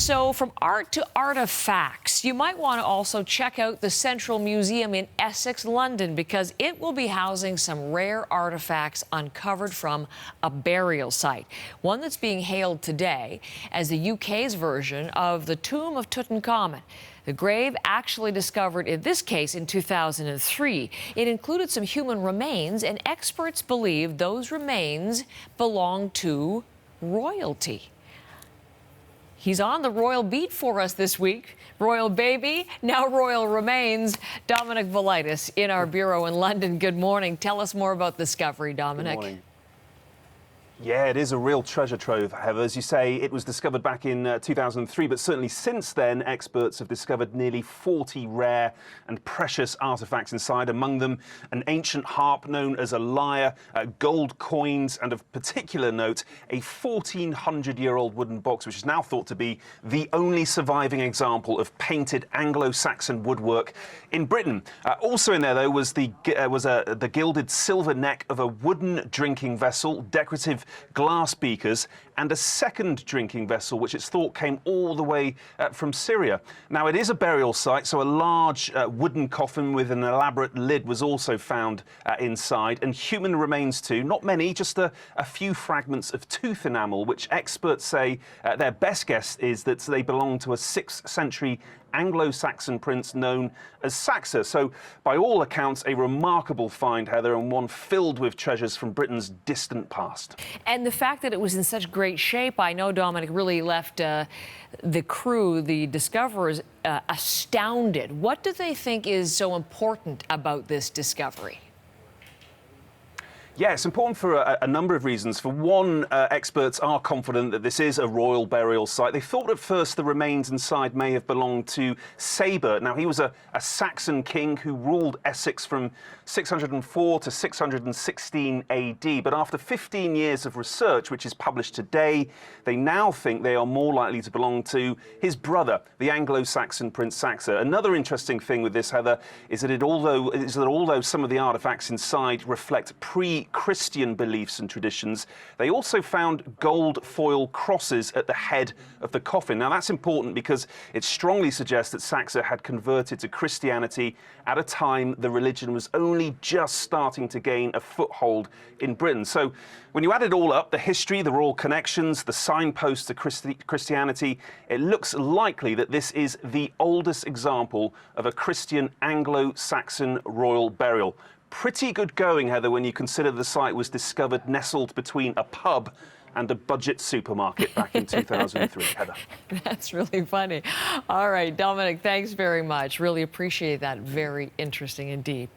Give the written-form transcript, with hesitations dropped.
So from art to artifacts, you might want to also check out the Central Museum in Essex, London, because it will be housing some rare artifacts uncovered from a burial site. One that's being hailed today as the UK's version of the tomb of Tutankhamun. The grave actually discovered in this case in 2003. It included some human remains, and experts believe those remains belong to royalty. He's on the royal beat for us this week. Royal baby, now royal remains. Dominic Velitis in our bureau in London. Good morning. Tell us more about the discovery, Dominic. Good morning. Yeah, it is a real treasure trove, Heather. As you say, it was discovered back in 2003, but certainly since then, experts have discovered nearly 40 rare and precious artifacts inside, among them an ancient harp known as a lyre, gold coins, and of particular note, a 1,400-year-old wooden box, which is now thought to be the only surviving example of painted Anglo-Saxon woodwork in Britain. Also in there, though, was the gilded silver neck of a wooden drinking vessel, decorative glass beakers, and a second drinking vessel, which it's thought came all the way from Syria. Now, it is a burial site, so a large wooden coffin with an elaborate lid was also found inside, and human remains too. Not many, just a few fragments of tooth enamel, which experts say their best guess is that they belong to a 6th century Anglo-Saxon prince known as Saxa. So, by all accounts, a remarkable find, Heather, and one filled with treasures from Britain's distant past. And the fact that it was in such great shape, I know, Dominic, really left the crew, the discoverers, astounded. What do they think is so important about this discovery? Yeah, it's important for a number of reasons. For one, experts are confident that this is a royal burial site. They thought at first the remains inside may have belonged to Saber. Now, he was a Saxon king who ruled Essex from 604 to 616 AD. But after 15 years of research, which is published today, they now think they are more likely to belong to his brother, the Anglo-Saxon Prince Saxa. Another interesting thing with this, Heather, is that although some of the artifacts inside reflect Christian beliefs and traditions, they also found gold foil crosses at the head of the coffin. Now, that's important because it strongly suggests that Saxa had converted to Christianity at a time the religion was only just starting to gain a foothold in Britain. So when you add it all up, the history, the royal connections, the signposts to Christianity, it looks likely that this is the oldest example of a Christian Anglo-Saxon royal burial. Pretty good going, Heather, when you consider the site was discovered nestled between a pub and a budget supermarket back in 2003, Heather. That's really funny. All right, Dominic, thanks very much. Really appreciate that. Very interesting indeed.